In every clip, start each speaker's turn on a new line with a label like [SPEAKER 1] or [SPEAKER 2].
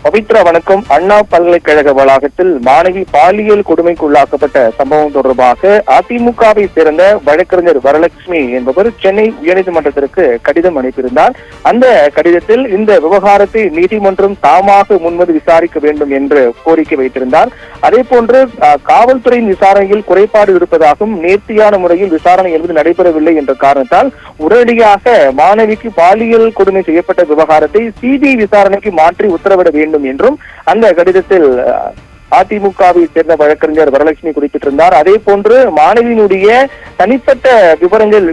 [SPEAKER 1] பவித்ரா வணக்கம். அண்ணா பல்கலைக்கழக வளாகத்தில் மாணவி பாலியல் கொடுமைக்குள்ளாக்கப்பட்ட சம்பவம் தொடர்பாக அதிமுகவை சேர்ந்த வழக்கறிஞர் வரலட்சுமி என்பவர் சென்னை உயர்நீதிமன்றத்திற்கு கடிதம் அனுப்பியிருந்தார். அந்த கடிதத்தில் இந்த விவகாரத்தை நீதிமன்றம் தாமாக முன்வந்து விசாரிக்க வேண்டும் என்று கோரிக்கை வைத்திருந்தார். அதே போன்று காவல்துறையின் விசாரணையில் குறைபாடு இருப்பதாகவும் நேர்த்தியான முறையில் விசாரணை என்பது நடைபெறவில்லை என்ற காரணத்தால் உடனடியாக மாணவிக்கு பாலியல் கொடுமை செய்யப்பட்ட விவகாரத்தை சிபிஐ விசாரணைக்கு மாற்றி உத்தரவிட வேண்டும் என்றும் அந்த கடிதத்தில் அதிமுகவை சேர்ந்த வழக்கறிஞர் வரலட்சுமி குறிப்பிட்டிருந்தார். அதே போன்று மாணவியினுடைய தனிப்பட்ட விவரங்கள்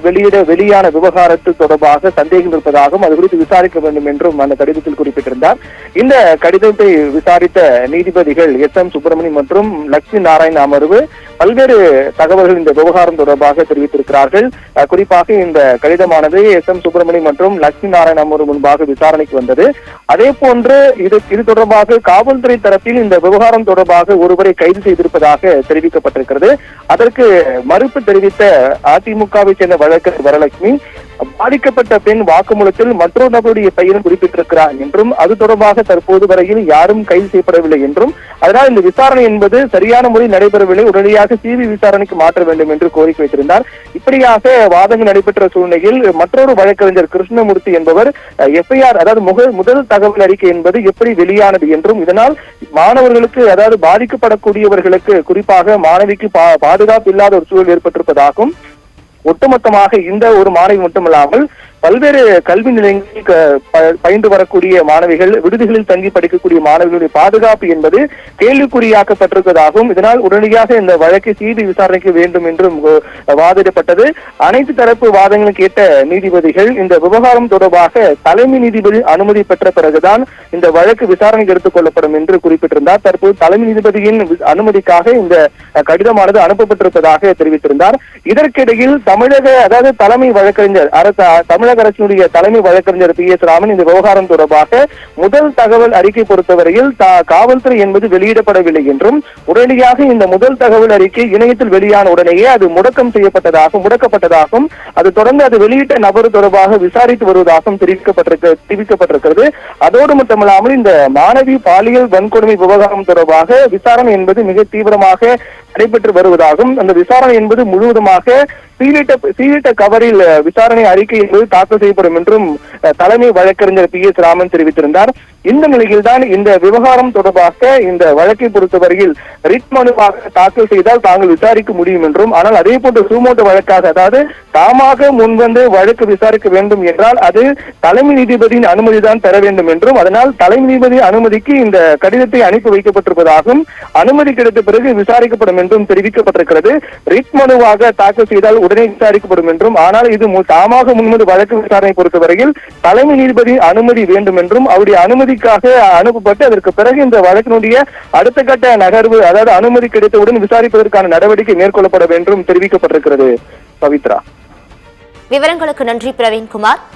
[SPEAKER 1] வெளியான விவகாரத்து தொடர்பாக சந்தேகம் இருப்பதாகவும் அது குறித்து விசாரிக்க வேண்டும் என்றும் அந்த கடிதத்தில் குறிப்பிட்டிருந்தார். இந்த கடிதத்தை விசாரித்த நீதிபதிகள் எஸ்.எம். சுப்பிரமணியம் மற்றும் லட்சுமி நாராயண் அமர்வு பல்வேறு தகவல்கள் இந்த விவகாரம் தொடர்பாக தெரிவித்திருக்கிறார்கள். குறிப்பாக இந்த கடிதமானது எஸ்.எம். சுப்பிரமணியம் மற்றும் லட்சுமி நாராயண் அமர்வு முன்பாக விசாரணைக்கு வந்தது. அதே போன்று இது தொடர்பாக காவல்துறை தரப்பில் இந்த விவகாரம் தொடர்பாக ஒருவரை கைது செய்திருப்பதாக தெரிவிக்கப்பட்டிருக்கிறது. அதற்கு மறுப்பு தெரிவித்த அதிமுகவை சேர்ந்த வழக்கறிஞர் வரலட்சுமி பாதிக்கப்பட்ட பெண் வாக்குமூலத்தில் மற்றொரு நபருடைய பெயரும் குறிப்பிட்டிருக்கிறார் என்றும் அது தொடர்பாக தற்போது வரையில் யாரும் கைது செய்யப்படவில்லை என்றும் அதனால் இந்த விசாரணை என்பது சரியான முறையில் நடைபெறவில்லை, உடனடியாக சிபிஐ விசாரணைக்கு மாற்ற வேண்டும் என்று கோரிக்கை வைத்திருந்தார். இப்படியாக வாதங்கள் நடைபெற்ற சூழ்நிலையில் மற்றொரு வழக்கறிஞர் கிருஷ்ணமூர்த்தி என்பவர் எஃப்ஐஆர் அதாவது முதல் தகவல் அறிக்கை என்பது எப்படி வெளியானது என்றும் இதனால் மாணவர்களுக்கு அதாவது பாதிக்கப்படக்கூடியவர்களுக்கு குறிப்பாக மாணவிக்கு பாதுகாப்பு இல்லாத ஒரு சூழல் ஏற்பட்டிருப்பதாகவும் ஒட்டுமொத்தமாக இந்த ஒரு மாணவி மட்டுமல்லாமல் பல்வேறு கல்வி நிலையங்களில் பயின்று வரக்கூடிய மாணவிகள் விடுதிகளில் தங்கி படிக்கக்கூடிய மாணவிகளுடைய பாதுகாப்பு என்பது கேள்விக்குறியாக்கப்பட்டிருப்பதாகவும் இதனால் உடனடியாக இந்த வழக்கை சிபிஐ விசாரணைக்கு வேண்டும் என்றும் வாதிடப்பட்டது. அனைத்து தரப்பு வாதங்களும் கேட்ட நீதிபதிகள் இந்த விவகாரம் தொடர்பாக தலைமை நீதிபதி அனுமதி பெற்ற பிறகுதான் இந்த வழக்கு விசாரணைக்கு எடுத்துக் கொள்ளப்படும் என்று குறிப்பிட்டிருந்தார். தற்போது தலைமை நீதிபதியின் அனுமதிக்காக இந்த கடிதமானது அனுப்பப்பட்டிருப்பதாக தெரிவித்திருந்தார். இதற்கிடையில் அதாவது தலைமை வழக்கறிஞர் தமிழக அரசினுடைய தலைமை வழக்கறிஞர் பி.எஸ். ராமன் இந்த விவகாரம் தொடர்பாக முதல் தகவல் அறிக்கை பொறுத்தவரையில் காவல்துறை என்பது வெளியிடப்படவில்லை என்றும் உடனடியாக இந்த முதல் தகவல் அறிக்கை இணையத்தில் வெளியான உடனேயே அது முடக்கப்பட்டதாகவும் அது தொடர்ந்து அது வெளியிட்ட நபர் தொடர்பாக விசாரித்து வருவதாகவும் தெரிவிக்கப்பட்டிருக்கிறது. அதோடு மட்டுமல்லாமல் இந்த மாணவி பாலியல் வன்கொடுமை விவகாரம் தொடர்பாக விசாரணை என்பது மிக தீவிரமாக நடைபெற்று வருவதாகவும் அந்த விசாரணை என்பது முழுவதுமாக சீலிட்ட கவரில் விசாரணை அறிக்கை என்பது தாக்கல் செய்யப்படும் என்றும் தலைமை வழக்கறிஞர் பி.எஸ். ராமன் தெரிவித்திருந்தார். இந்த நிலையில்தான் இந்த விவகாரம் தொடர்பாக இந்த வழக்கை பொறுத்தவரையில் ரிட் மனுவாக தாக்கல் செய்தால் தாங்கள் விசாரிக்க முடியும் என்றும் ஆனால் அதே போன்ற சூமோட்டோ வழக்காக அதாவது தாமாக முன்வந்து வழக்கு விசாரிக்க வேண்டும் என்றால் அது தலைமை நீதிபதியின் அனுமதிதான் பெற வேண்டும் என்றும் அதனால் தலைமை நீதிபதி அனுமதிக்கு இந்த கடிதத்தை அனுப்பி வைக்கப்பட்டிருப்பதாகவும் அனுமதி கிடைத்த பிறகு விசாரிக்கப்படும் என்றும் தெரிவிக்கப்பட்டிருக்கிறது. ரிட் மனுவாக தாக்கல் செய்தால் உடனே விசாரிக்கப்படும் என்றும் ஆனால் இது தாமாக முன்வந்து வழக்கு விசாரணை பொறுத்தவரையில் தலைமை நீதிபதி அனுமதி வேண்டும் என்றும் அவருடைய அனுமதிக்காக அனுப்பப்பட்டு அதற்கு பிறகு இந்த வழக்கினுடைய அடுத்த கட்ட நகர்வு அதாவது அனுமதி கிடைத்தவுடன் விசாரிப்பதற்கான நடவடிக்கை மேற்கொள்ளப்பட வேண்டும் தெரிவிக்கப்பட்டிருக்கிறது. பவித்ரா,
[SPEAKER 2] விவரங்களுக்கு நன்றி பிரவீன்குமார்.